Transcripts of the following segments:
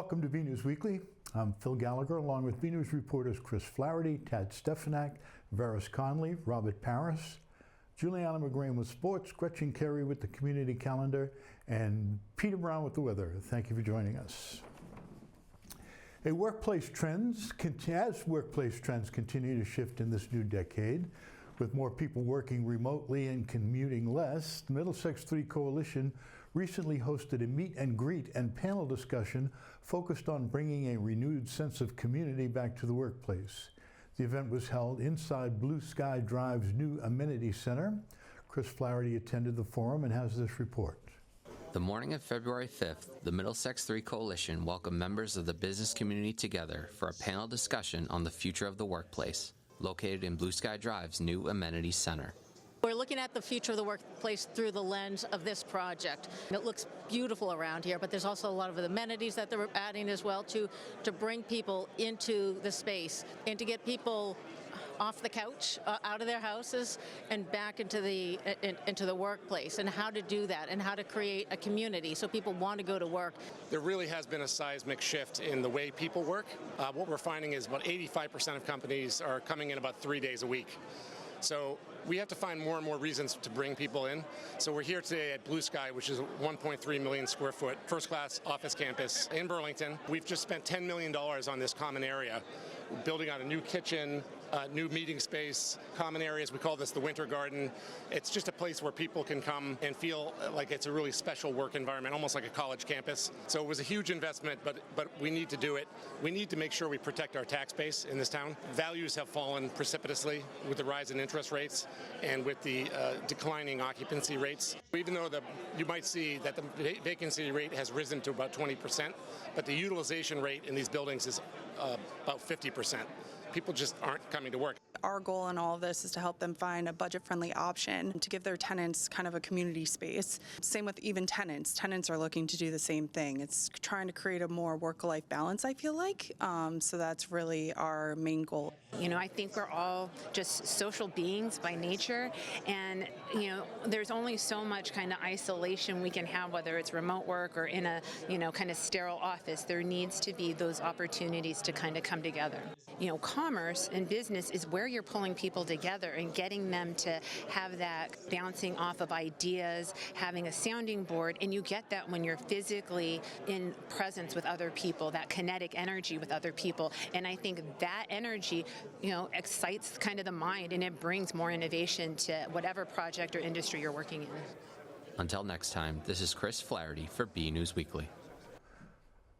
Welcome to BNEWS Weekly. I'm Phil Gallagher, along with BNEWS reporters Chris Flaherty, Tad Stefanak, Varys Conley, Robert Paris, Juliana McGrain with sports, Gretchen Carey with the community calendar, and Peter Brown with the weather. Thank you for joining us. As workplace trends continue to shift in this new decade, with more people working remotely and commuting less, the Middlesex 3 Coalition recently hosted a meet and greet and panel discussion focused on bringing a renewed sense of community back to the workplace. The event was held inside Blue Sky Drive's new amenity center. Chris Flaherty attended the forum and has this report. The morning of February 5th, the Middlesex 3 Coalition welcomed members of the business community together for a panel discussion on the future of the workplace, located in Blue Sky Drive's new amenity center. We're looking at the future of the workplace through the lens of this project. It looks beautiful around here, but there's also a lot of amenities that they're adding as well to bring people into the space and to get people off the couch, out of their houses, and back into the workplace, and how to do that, and how to create a community so people want to go to work. There really has been a seismic shift in the way people work. What we're finding is about 85% of companies are coming in about 3 days a week. So we have to find more and more reasons to bring people in. So we're here today at Blue Sky, which is a 1.3 million square foot first-class office campus in Burlington. We've just spent $10 million on this common area, building out a new kitchen, new meeting space, common areas. We call this the Winter Garden. It's just a place where people can come and feel like it's a really special work environment, almost like a college campus. So it was a huge investment, but we need to do it. We need to make sure we protect our tax base in this town. Values have fallen precipitously with the rise in interest rates and with the declining occupancy rates. Even though you might see that the vacancy rate has risen to about 20%, but the utilization rate in these buildings is about 50%. People just aren't coming to work. Our goal in all of this is to help them find a budget-friendly option to give their tenants kind of a community space. Same with even tenants. Tenants are looking to do the same thing. It's trying to create a more work-life balance, I feel like. So that's really our main goal. You know, I think we're all just social beings by nature, and there's only so much kind of isolation we can have, whether it's remote work or in a kind of sterile office. There needs to be those opportunities to kind of come together. Commerce and business is where you're pulling people together and getting them to have that bouncing off of ideas, having a sounding board, and you get that when you're physically in presence with other people, that kinetic energy with other people. And I think that energy, excites kind of the mind, and it brings more innovation to whatever project or industry you're working in. Until next time, this is Chris Flaherty for BNEWS Weekly.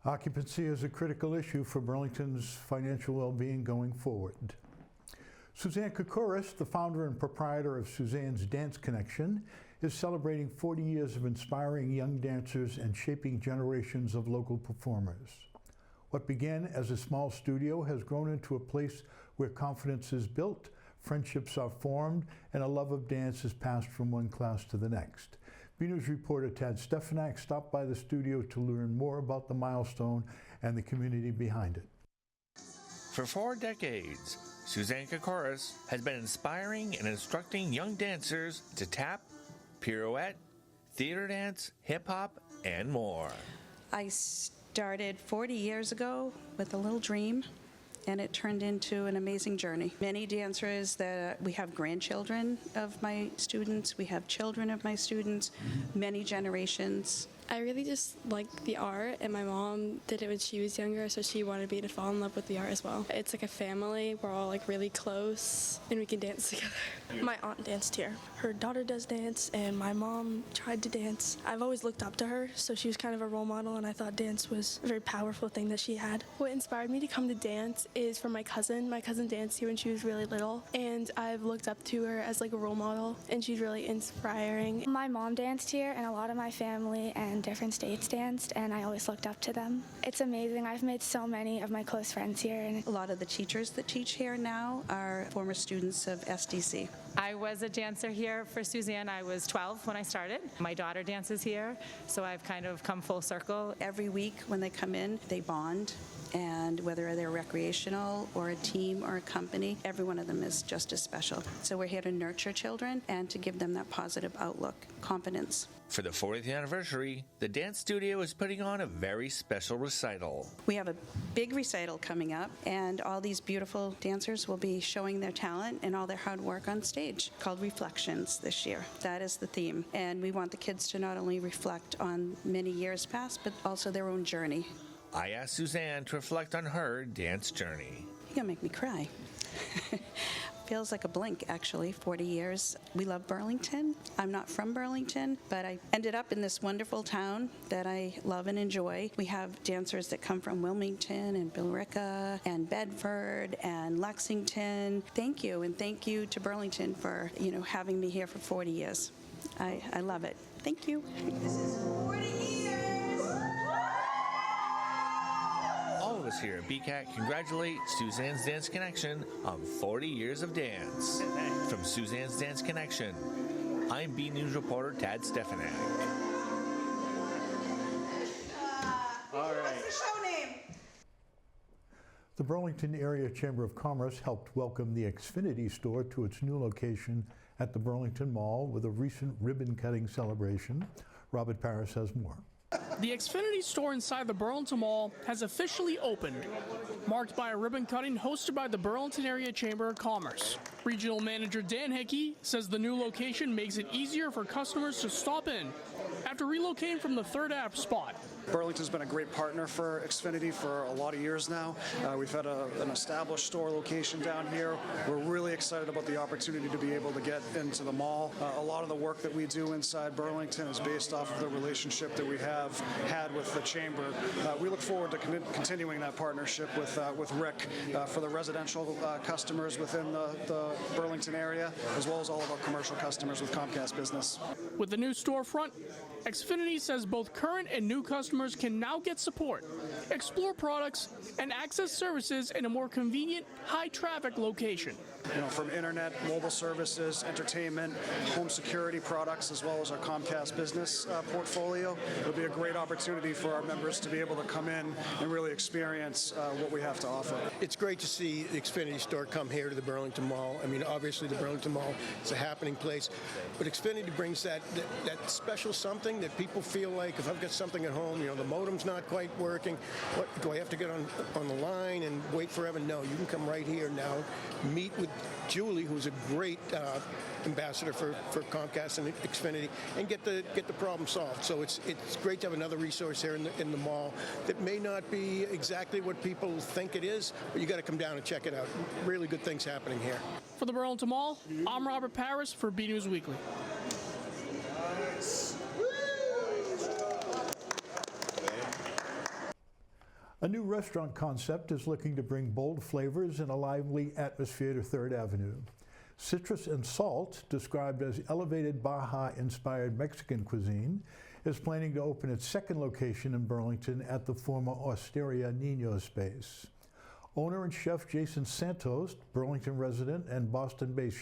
Occupancy is a critical issue for Burlington's financial well-being going forward. Suzanne Koukouris, the founder and proprietor of Suzanne's Dance Connection, is celebrating 40 years of inspiring young dancers and shaping generations of local performers. What began as a small studio has grown into a place where confidence is built, friendships are formed, and a love of dance is passed from one class to the next. BNEWS reporter Tad Stefanak stopped by the studio to learn more about the milestone and the community behind it. For 4 decades, Suzanne Koukouris has been inspiring and instructing young dancers to tap, pirouette, theater dance, hip-hop, and more. I started 40 years ago with a little dream, and it turned into an amazing journey. Many dancers we have grandchildren of my students, we have children of my students, many generations. I really just like the art, and my mom did it when she was younger, so she wanted me to fall in love with the art as well. It's like a family. We're all like really close, and we can dance together. My aunt danced here. Her daughter does dance, and my mom tried to dance. I've always looked up to her, so she was kind of a role model, and I thought dance was a very powerful thing that she had. What inspired me to come to dance is from my cousin. My cousin danced here when she was really little, and I've looked up to her as like a role model, and she's really inspiring. My mom danced here, and a lot of my family and different states danced, and I always looked up to them. It's amazing. I've made so many of my close friends here. And a lot of the teachers that teach here now are former students of SDC. I was a dancer here for Suzanne. I was 12 when I started. My daughter dances here, so I've kind of come full circle. Every week when they come in, they bond, and whether they're recreational or a team or a company, every one of them is just as special. So we're here to nurture children and to give them that positive outlook, confidence. For the 40th anniversary, the dance studio is putting on a very special recital. We have a big recital coming up, and all these beautiful dancers will be showing their talent and all their hard work on stage, called Reflections this year. That is the theme. And we want the kids to not only reflect on many years past, but also their own journey. I asked Suzanne to reflect on her dance journey. You're going to make me cry. Feels like a blink, actually, 40 years. We love Burlington. I'm not from Burlington, but I ended up in this wonderful town that I love and enjoy. We have dancers that come from Wilmington and Billerica and Bedford and Lexington. Thank you, and thank you to Burlington for, having me here for 40 years. I love it. Thank you. This is 40 years. All of us here at BCAT congratulate Suzanne's Dance Connection on 40 years of dance. From Suzanne's Dance Connection, I'm BNEWS reporter Tad Stefanak. All right. What's the show name? The Burlington Area Chamber of Commerce helped welcome the Xfinity store to its new location at the Burlington Mall with a recent ribbon-cutting celebration. Robert Paris has more. The Xfinity store inside the Burlington Mall has officially opened, marked by a ribbon cutting hosted by the Burlington Area Chamber of Commerce. Regional Manager Dan Hickey says the new location makes it easier for customers to stop in after relocating from the 3rd Ave spot. Burlington's been a great partner for Xfinity for a lot of years now. We've had an established store location down here. We're really excited about the opportunity to be able to get into the mall. A lot of the work that we do inside Burlington is based off of the relationship that we have had with the Chamber. We look forward to continuing that partnership with Rick for the residential customers within the Burlington area, as well as all of our commercial customers with Comcast Business. With the new storefront, Xfinity says both current and new customers can now get support, explore products, and access services in a more convenient, high-traffic location. From internet, mobile services, entertainment, home security products, as well as our Comcast Business portfolio. It'll be a great opportunity for our members to be able to come in and really experience what we have to offer. It's great to see the Xfinity store come here to the Burlington Mall. I mean, obviously the Burlington Mall is a happening place, but Xfinity brings that special something that people feel like, if I've got something at home, the modem's not quite working, what do I have to get on the line and wait forever? No, you can come right here now, meet with Julie, who's a great ambassador for Comcast and Xfinity, and get the problem solved. So it's great to have another resource here in the mall that may not be exactly what people think it is, but you got to come down and check it out. Really good things happening here. For the Burlington Mall, I'm Robert Paris for BNews Weekly. A new restaurant concept is looking to bring bold flavors and a lively atmosphere to 3rd Avenue. Citrus and Salt, described as elevated Baja-inspired Mexican cuisine, is planning to open its 2nd location in Burlington at the former Osteria Niño space. Owner and chef Jason Santos, Burlington resident and Boston-based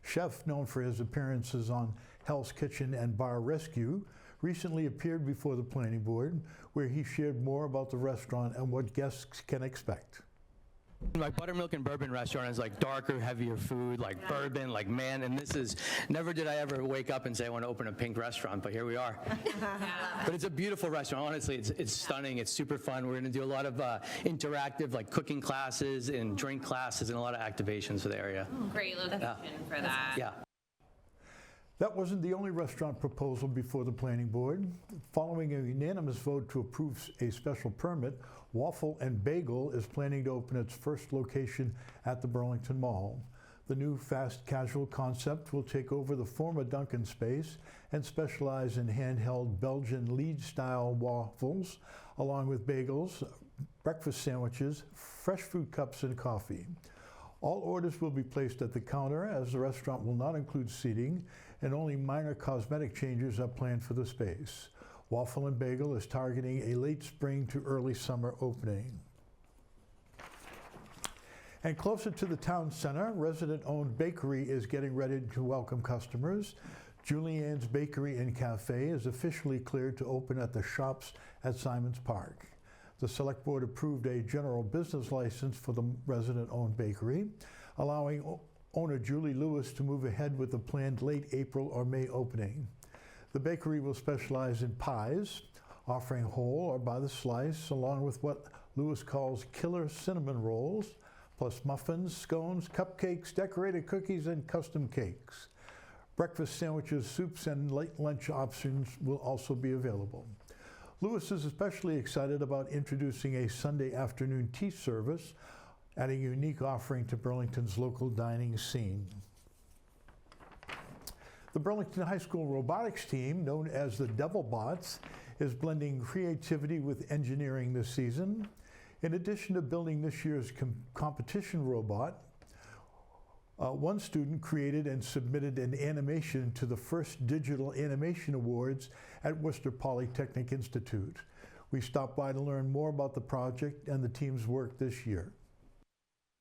chef known for his appearances on Hell's Kitchen and Bar Rescue, recently appeared before the planning board, where he shared more about the restaurant and what guests can expect. My buttermilk and bourbon restaurant is like darker, heavier food, like bourbon, like and this is, never did I ever wake up and say I want to open a pink restaurant, but here we are. But it's a beautiful restaurant, honestly, it's stunning, it's super fun. We're going to do a lot of interactive, like cooking classes and drink classes and a lot of activations for the area. Great location for that. Yeah. That wasn't the only restaurant proposal before the planning board. Following a unanimous vote to approve a special permit, Waffle and Bagel is planning to open its first location at the Burlington Mall. The new fast casual concept will take over the former Dunkin' space and specialize in handheld Belgian lead-style waffles, along with bagels, breakfast sandwiches, fresh fruit cups, and coffee. All orders will be placed at the counter, as the restaurant will not include seating, and only minor cosmetic changes are planned for the space. Waffle and Bagel is targeting a late spring to early summer opening. And closer to the town center, resident-owned bakery is getting ready to welcome customers. Julianne's Bakery and Cafe is officially cleared to open at the Shops at Simons Park. The Select Board approved a general business license for the resident-owned bakery, allowing owner Julie Lewis to move ahead with the planned late April or May opening. The bakery will specialize in pies, offering whole or by the slice, along with what Lewis calls killer cinnamon rolls, plus muffins, scones, cupcakes, decorated cookies, and custom cakes. Breakfast sandwiches, soups, and late lunch options will also be available. Lewis is especially excited about introducing a Sunday afternoon tea service, adding a unique offering to Burlington's local dining scene. The Burlington High School robotics team, known as the DevilBotz, is blending creativity with engineering this season. In addition to building this year's competition robot, one student created and submitted an animation to the first Digital Animation Awards at Worcester Polytechnic Institute. We stopped by to learn more about the project and the team's work this year.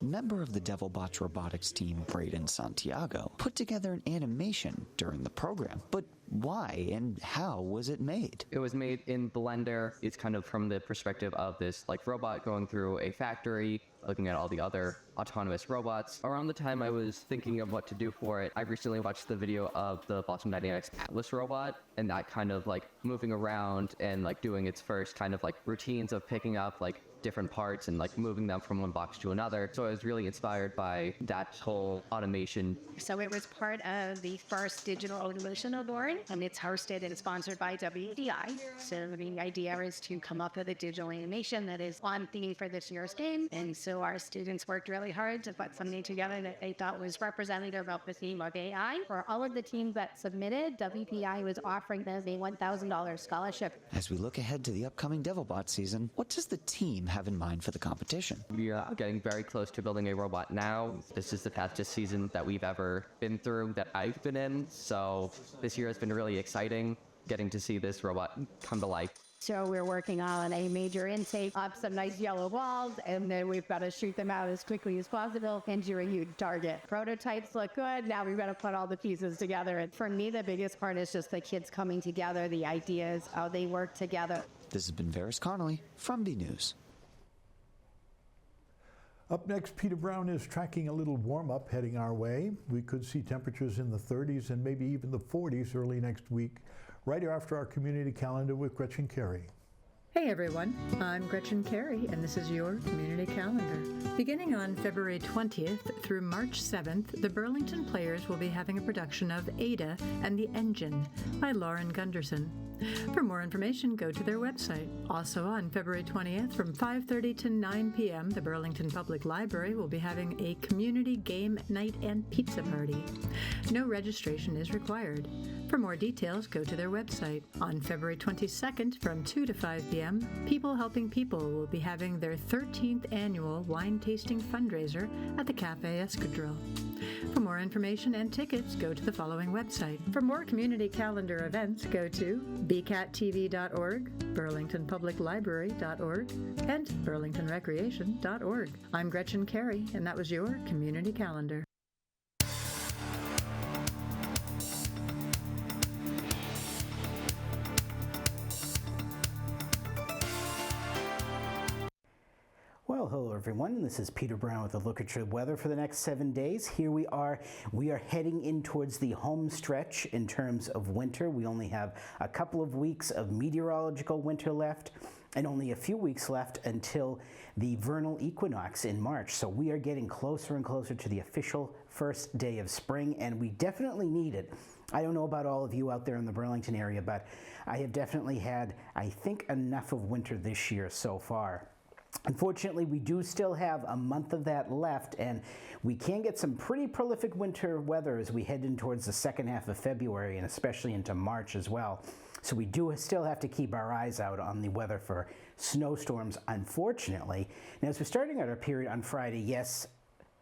Member of the DevilBotz robotics team, Braden Santiago, put together an animation during the program. But why and how was it made? It was made in Blender. It's kind of from the perspective of this robot going through a factory, looking at all the other autonomous robots. Around the time I was thinking of what to do for it, I recently watched the video of the Boston Dynamics Atlas robot, and that kind of moving around and doing its first kind of routines of picking up different parts and moving them from one box to another. So I was really inspired by that whole automation. So it was part of the first Digital Animation Award, and it's hosted and sponsored by WDI. So the idea is to come up with a digital animation that is on theme for this year's game. And so our students worked really hard to put something together that they thought was representative of the theme of AI. For all of the teams that submitted, WDI was offering them a $1,000 scholarship. As we look ahead to the upcoming DevilBotz season, what does the team have in mind for the competition? We are getting very close to building a robot now. This is the fastest season that we've ever been through, that I've been in. So this year has been really exciting, getting to see this robot come to life. So we're working on a major intake up some nice yellow balls, and then we've got to shoot them out as quickly as possible into a huge target. Prototypes look good. Now we've got to put all the pieces together. And for me, the biggest part is just the kids coming together, the ideas, how they work together. This has been Varys Connolly from BNEWS. Up next, Peter Brown is tracking a little warm-up heading our way. We could see temperatures in the 30s and maybe even the 40s early next week, right after our community calendar with Gretchen Carey. Hey everyone, I'm Gretchen Carey, and this is your Community Calendar. Beginning on February 20th through March 7th, the Burlington Players will be having a production of Ada and the Engine by Lauren Gunderson. For more information, go to their website. Also on February 20th from 5:30 to 9 p.m., the Burlington Public Library will be having a community game night and pizza party. No registration is required. For more details, go to their website. On February 22nd from 2 to 5 p.m., People Helping People will be having their 13th annual wine tasting fundraiser at the Cafe Escadrille. For more information and tickets, go to the following website. For more community calendar events, go to bcattv.org, burlingtonpubliclibrary.org, and burlingtonrecreation.org. I'm Gretchen Carey, and that was your Community Calendar. Well, hello everyone. This is Peter Brown with a look at your weather for the next 7 days. Here we are heading in towards the home stretch in terms of winter. We only have a couple of weeks of meteorological winter left and only a few weeks left until the vernal equinox in March. So we are getting closer and closer to the official first day of spring, and we definitely need it. I don't know about all of you out there in the Burlington area, but I have definitely had, I think, enough of winter this year so far. Unfortunately, we do still have a month of that left, and we can get some pretty prolific winter weather as we head in towards the second half of February and especially into March as well. So we do still have to keep our eyes out on the weather for snowstorms, unfortunately. Now, as we're starting out our period on Friday, yes,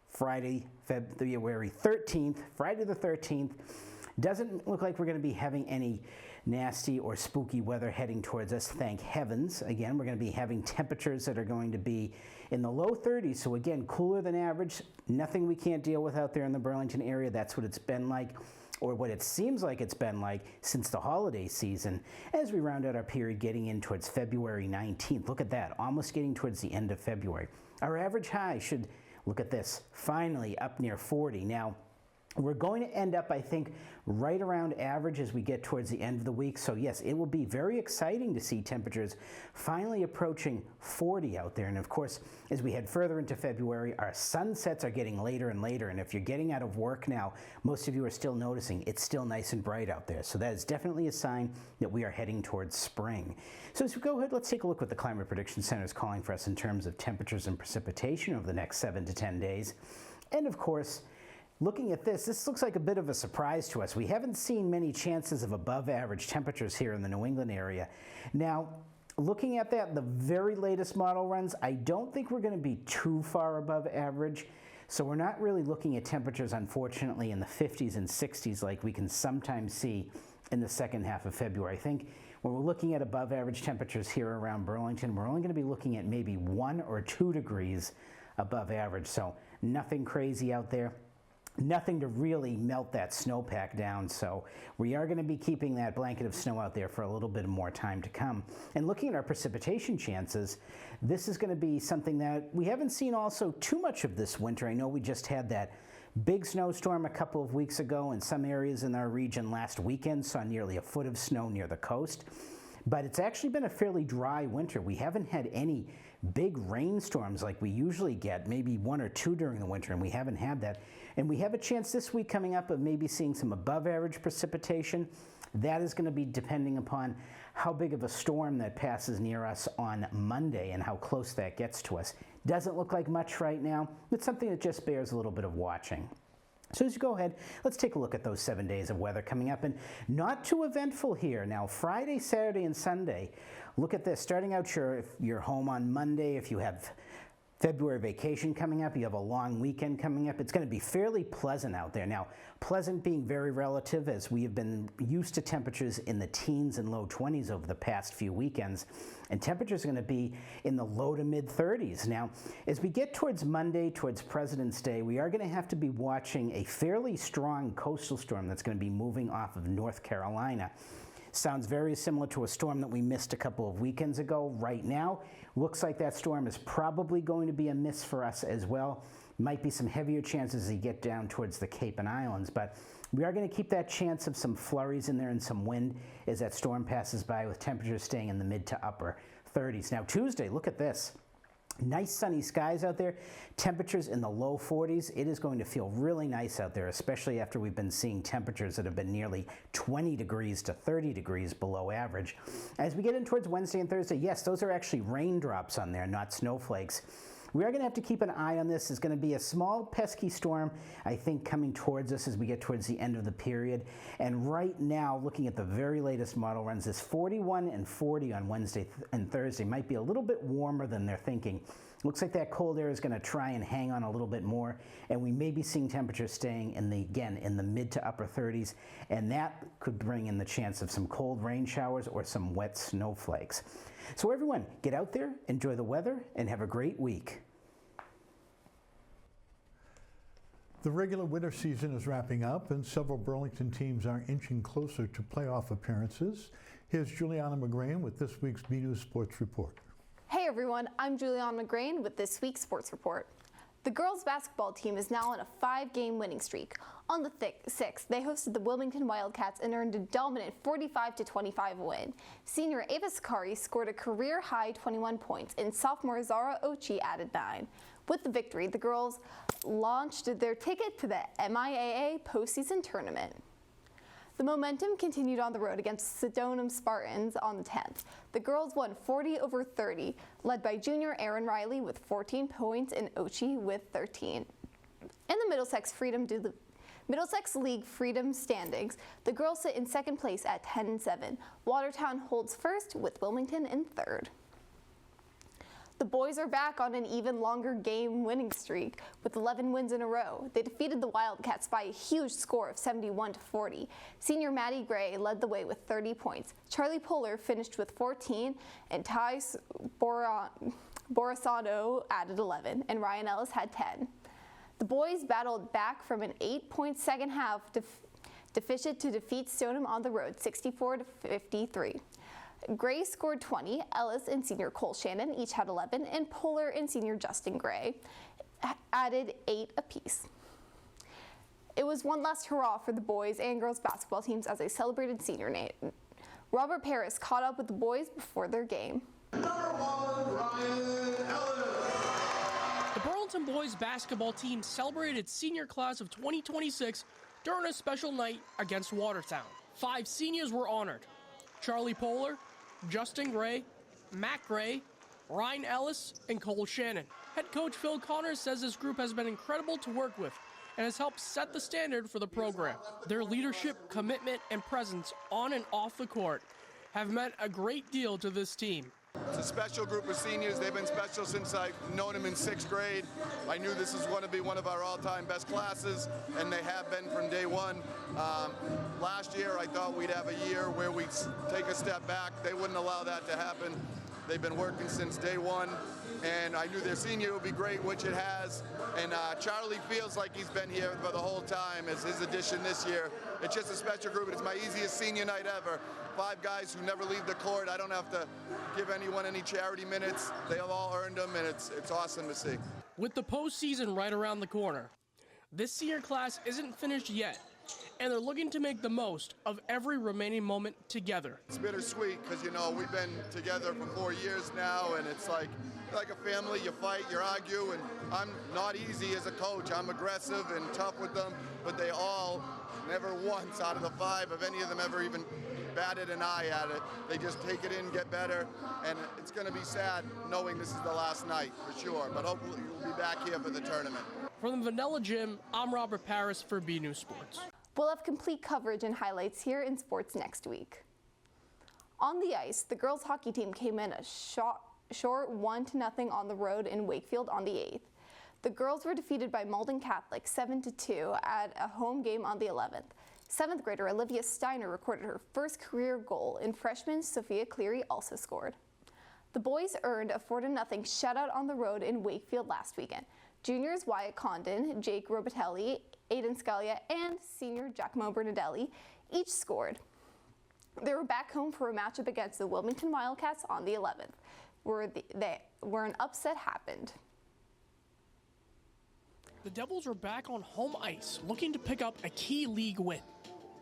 Friday, February 13th, Friday the 13th, doesn't look like we're going to be having any nasty or spooky weather heading towards us, thank heavens. Again, we're going to be having temperatures that are going to be in the low 30s, so again, cooler than average. Nothing we can't deal with out there in the Burlington area. That's what it's been like, or what it seems like it's been like since the holiday season, as we round out our period getting in towards February 19th. Look at that, almost getting towards the end of February. Our average high should, look at this, finally up near 40. Now, We're going to end up, I think, right around average as we get towards the end of the week. So yes, it will be very exciting to see temperatures finally approaching 40 out there. And of course, as we head further into February, our sunsets are getting later and later. And if you're getting out of work now, most of you are still noticing it's still nice and bright out there. So that is definitely a sign that we are heading towards spring. So as we go ahead, let's take a look what the Climate Prediction Center is calling for us in terms of temperatures and precipitation over the next 7 to 10 days. And of course, looking at this looks like a bit of a surprise to us. We haven't seen many chances of above average temperatures here in the New England area. Now, looking at that, the very latest model runs, I don't think we're going to be too far above average. So we're not really looking at temperatures, unfortunately, in the 50s and 60s like we can sometimes see in the second half of February. I think when we're looking at above average temperatures here around Burlington, we're only going to be looking at maybe 1 or 2 degrees above average. So nothing crazy out there. Nothing to really melt that snowpack down, so we are going to be keeping that blanket of snow out there for a little bit more time to come. And looking at our precipitation chances, this is going to be something that we haven't seen also too much of this winter. I know we just had that big snowstorm a couple of weeks ago, and some areas in our region last weekend saw nearly a foot of snow near the coast. But it's actually been a fairly dry winter. We haven't had any big rainstorms like we usually get, maybe 1 or 2 during the winter, and we haven't had that. And we have a chance this week coming up of maybe seeing some above average precipitation. That is going to be depending upon how big of a storm that passes near us on Monday and how close that gets to us. Doesn't look like much right now, but something that just bears a little bit of watching. So as you go ahead, let's take a look at those 7 days of weather coming up, and not too eventful here. Now, Friday, Saturday, and Sunday, look at this. Starting out, if you're home on Monday, if you have February vacation coming up, you have a long weekend coming up, it's going to be fairly pleasant out there. Now, pleasant being very relative, as we have been used to temperatures in the teens and low 20s over the past few weekends, and temperatures are going to be in the low to mid 30s. Now, as we get towards Monday, towards President's Day, we are going to have to be watching a fairly strong coastal storm that's going to be moving off of North Carolina. Sounds very similar to a storm that we missed a couple of weekends ago. Right now, looks like that storm is probably going to be a miss for us as well. Might be some heavier chances as you get down towards the Cape and Islands, but we are going to keep that chance of some flurries in there and some wind as that storm passes by, with temperatures staying in the mid to upper 30s. Now Tuesday, look at this. Nice sunny skies out there, temperatures in the low 40s. It is going to feel really nice out there, especially after we've been seeing temperatures that have been nearly 20 degrees to 30 degrees below average. As we get in towards Wednesday and Thursday, yes, those are actually raindrops on there, not snowflakes. We are going to have to keep an eye on this. It's going to be a small pesky storm, I think, coming towards us as we get towards the end of the period. And right now, looking at the very latest model runs, this 41 and 40 on Wednesday and Thursday might be a little bit warmer than they're thinking. Looks like that cold air is going to try and hang on a little bit more, and we may be seeing temperatures staying in the mid to upper 30s, and that could bring in the chance of some cold rain showers or some wet snowflakes. So everyone, get out there, enjoy the weather, and have a great week. The regular winter season is wrapping up, and several Burlington teams are inching closer to playoff appearances. Here's Juliana McGrain with this week's BNEWS Sports Report. Hey everyone, I'm Juliana McGrain with this week's Sports Report. The girls basketball team is now on a 5-game winning streak. On the 6th, they hosted the Wilmington Wildcats and earned a dominant 45-25 win. Senior Ava Sakari scored a career-high 21 points, and sophomore Zara Ochi added 9. With the victory, the girls launched their ticket to the MIAA postseason tournament. The momentum continued on the road against Sedonum Spartans on the 10th. The girls won 40-30, led by junior Aaron Riley with 14 points and Ochi with 13. In the Middlesex League Freedom standings, the girls sit in second place at 10-7. Watertown holds first, with Wilmington in third. The boys are back on an even longer game winning streak with 11 wins in a row. They defeated the Wildcats by a huge score of 71-40. Senior Maddie Gray led the way with 30 points. Charlie Poehler finished with 14, and Ty Borisano added 11, and Ryan Ellis had 10. The boys battled back from an 8-point second half deficit to defeat Stoneham on the road 64-53. Gray scored 20, Ellis and senior Cole Shannon each had 11, and Poehler and senior Justin Gray added 8 apiece. It was one last hurrah for the boys and girls basketball teams as they celebrated senior night. Robert Paris caught up with the boys before their game. The Burlington boys basketball team celebrated its senior class of 2026 during a special night against Watertown. 5 seniors were honored: Charlie Poehler, Justin Gray, Matt Gray, Ryan Ellis, and Cole Shannon. Head coach Phil Connors says this group has been incredible to work with and has helped set the standard for the program. Their leadership, commitment, and presence on and off the court have meant a great deal to this team. It's a special group of seniors. They've been special since I've known them in 6th grade. I knew this was going to be one of our all-time best classes, and they have been from day one. Last year, I thought we'd have a year where we'd take a step back. They wouldn't allow that to happen. They've been working since day one, and I knew their senior would be great, which it has. And Charlie feels like he's been here for the whole time as his addition this year. It's just a special group. It's my easiest senior night ever. 5 guys who never leave the court. I don't have to give anyone any charity minutes. They have all earned them, and it's awesome to see. With the postseason right around the corner, this senior class isn't finished yet, and they're looking to make the most of every remaining moment together. It's bittersweet because, you know, we've been together for 4 years now, and it's like a family. You fight, you argue, and I'm not easy as a coach. I'm aggressive and tough with them, but they all, never once out of the 5 have any of them ever even batted an eye at it. They just take it in, get better, and it's going to be sad knowing this is the last night for sure, but hopefully we'll be back here for the tournament. From the Vanilla Gym, I'm Robert Paris for BNEWS Sports. We'll have complete coverage and highlights here in sports next week. On the ice, the girls hockey team came in a short 1-0 on the road in Wakefield on the 8th. The girls were defeated by Malden Catholic 7-2 at a home game on the 11th. 7th grader Olivia Steiner recorded her first career goal, and freshman Sophia Cleary also scored. The boys earned a 4-0 shutout on the road in Wakefield last weekend. Juniors Wyatt Condon, Jake Robitelli, Aiden Scalia, and senior Giacomo Bernadelli each scored. They were back home for a matchup against the Wilmington Wildcats on the 11th, where an upset happened. The Devils are back on home ice, looking to pick up a key league win.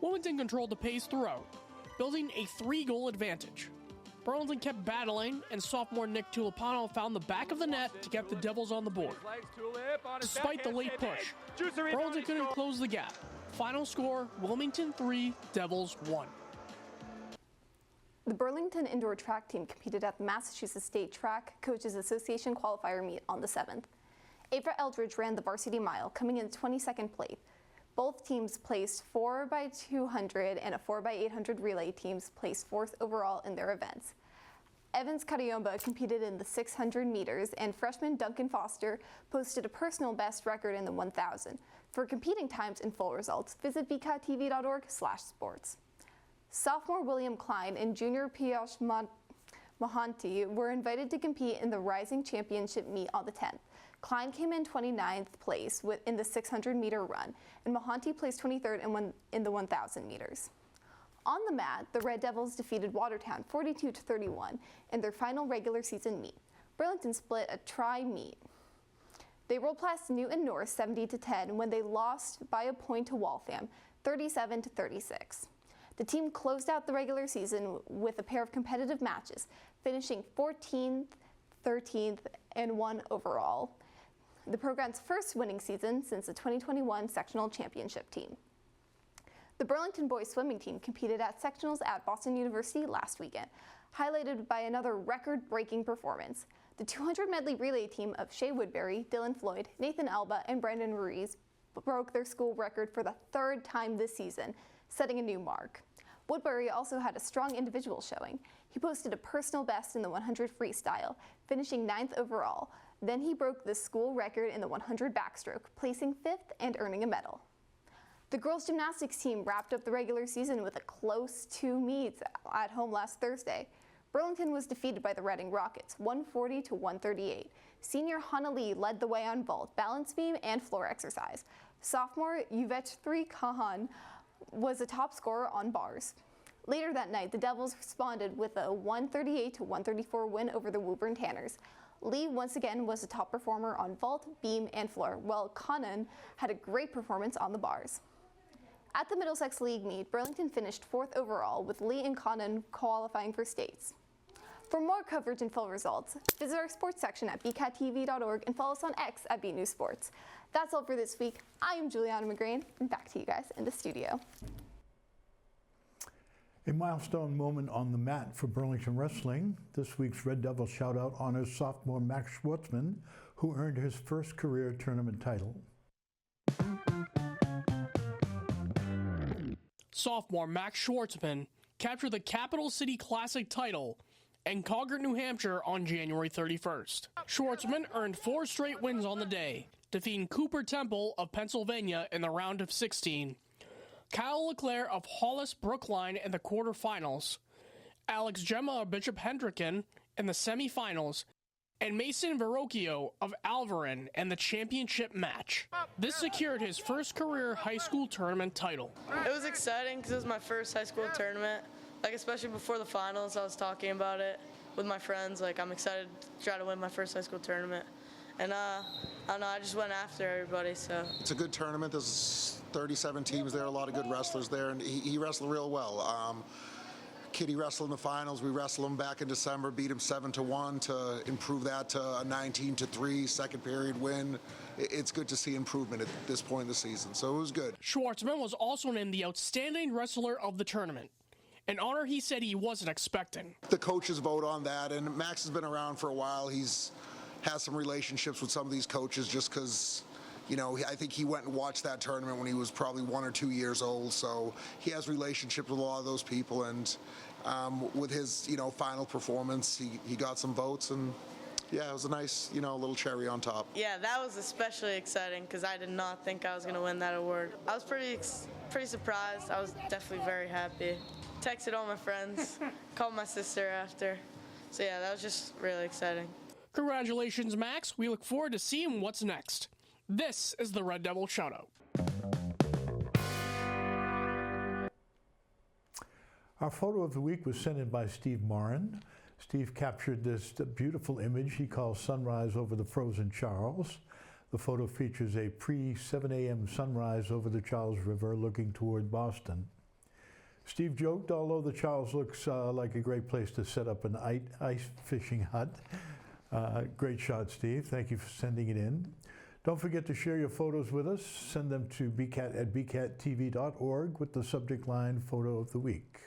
Wilmington controlled the pace throughout, building a 3-goal advantage. Burlington kept battling, and sophomore Nick Tulipano found the back of the net to get the Devils on the board. Despite the late push, Burlington couldn't close the gap. Final score, Wilmington 3, Devils 1. The Burlington indoor track team competed at the Massachusetts State Track Coaches Association qualifier meet on the 7th. Ava Eldridge ran the varsity mile, coming in 22nd place. Both teams placed 4x200 and a 4x800 relay teams placed 4th overall in their events. Evans Kariomba competed in the 600 meters, and freshman Duncan Foster posted a personal best record in the 1,000. For competing times and full results, visit bktv.org/sports. Sophomore William Klein and junior Piyush Mohanty were invited to compete in the Rising Championship meet on the 10th. Klein came in 29th place in the 600-meter run, and Mohanty placed 23rd in the 1,000 meters. On the mat, the Red Devils defeated Watertown 42-31 in their final regular season meet. Burlington split a tri-meet. They rolled past Newton North 70-10 when they lost by a point to Waltham 37-36. The team closed out the regular season with a pair of competitive matches, finishing 14th, 13th, and 1 overall. The program's first winning season since the 2021 sectional championship team. The Burlington boys swimming team competed at sectionals at Boston University last weekend, highlighted by another record-breaking performance. The 200 medley relay team of Shea Woodbury, Dylan Floyd, Nathan Alba, and Brandon Ruiz broke their school record for the 3rd time this season, setting a new mark. Woodbury also had a strong individual showing. He posted a personal best in the 100 freestyle, finishing 9th overall. Then he broke the school record in the 100 backstroke, placing 5th and earning a medal. The girls gymnastics team wrapped up the regular season with a close 2 meets at home last Thursday. Burlington was defeated by the Reading Rockets, 140-138. Senior Hannah Lee led the way on vault, balance beam, and floor exercise. Sophomore Yuvetri Kahan was a top scorer on bars. Later that night, the Devils responded with a 138-134 win over the Woburn Tanners. Lee once again was the top performer on vault, beam, and floor, while Conan had a great performance on the bars. At the Middlesex League meet, Burlington finished 4th overall, with Lee and Conan qualifying for states. For more coverage and full results, visit our sports section at bcattv.org and follow us on X at BNEWS Sports. That's all for this week. I am Juliana McGrain, and back to you guys in the studio. A milestone moment on the mat for Burlington Wrestling. This week's Red Devil Shoutout honors sophomore Max Shvartsman, who earned his first career tournament title. Sophomore Max Shvartsman captured the Capital City Classic title in Concord, New Hampshire on January 31st. Shvartsman earned 4 straight wins on the day, defeating Cooper Temple of Pennsylvania in the round of 16, Kyle LeClaire of Hollis Brookline in the quarterfinals, Alex Gemma of Bishop Hendricken in the semifinals, and Mason Verrocchio of Alvarin in the championship match. This secured his first career high school tournament title. It was exciting because it was my first high school tournament. Especially before the finals, I was talking about it with my friends. I'm excited to try to win my first high school tournament. And I don't know, I just went after everybody, so. It's a good tournament. There's 37 teams there, a lot of good wrestlers there, and he wrestled real well. Kitty wrestled in the finals. We wrestled him back in December, beat him 7-1 to improve that to a 19-3 second period win. It's good to see improvement at this point in the season, so it was good. Shvartsman was also named the outstanding wrestler of the tournament, an honor he said he wasn't expecting. The coaches vote on that, and Max has been around for a while. He's has some relationships with some of these coaches just because, I think he went and watched that tournament when he was probably 1 or 2 years old. So he has relationships with a lot of those people, and with his, final performance, he got some votes, and yeah, it was a nice, little cherry on top. Yeah, that was especially exciting because I did not think I was going to win that award. I was pretty surprised. I was definitely very happy. Texted all my friends, called my sister after. So yeah, that was just really exciting. Congratulations, Max. We look forward to seeing what's next. This is the Red Devil Shoutout. Our photo of the week was sent in by Steve Morin. Steve captured this beautiful image he calls sunrise over the frozen Charles. The photo features a pre-7 a.m. sunrise over the Charles River looking toward Boston. Steve joked, although the Charles looks like a great place to set up an ice fishing hut. Great shot, Steve. Thank you for sending it in. Don't forget to share your photos with us. Send them to bcattv.org with the subject line Photo of the Week.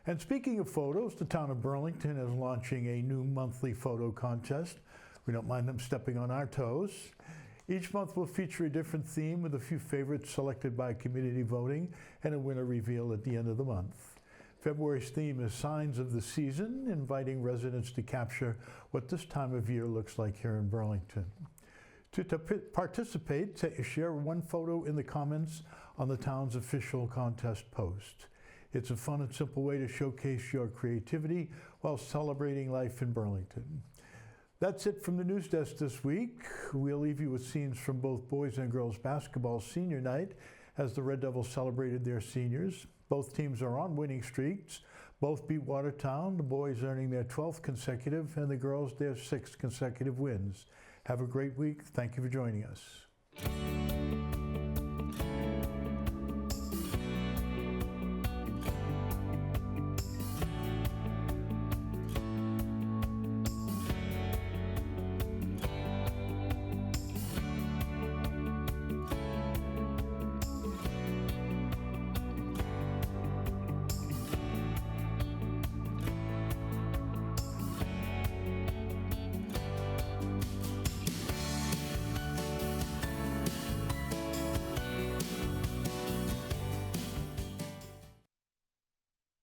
And speaking of photos, the town of Burlington is launching a new monthly photo contest. We don't mind them stepping on our toes. Each month will feature a different theme with a few favorites selected by community voting and a winner revealed at the end of the month. February's theme is Signs of the Season, inviting residents to capture what this time of year looks like here in Burlington. To participate, share one photo in the comments on the town's official contest post. It's a fun and simple way to showcase your creativity while celebrating life in Burlington. That's it from the news desk this week. We'll leave you with scenes from both boys and girls basketball senior night as the Red Devils celebrated their seniors. Both teams are on winning streaks. Both beat Watertown, the boys earning their 12th consecutive and the girls their 6th consecutive wins. Have a great week. Thank you for joining us.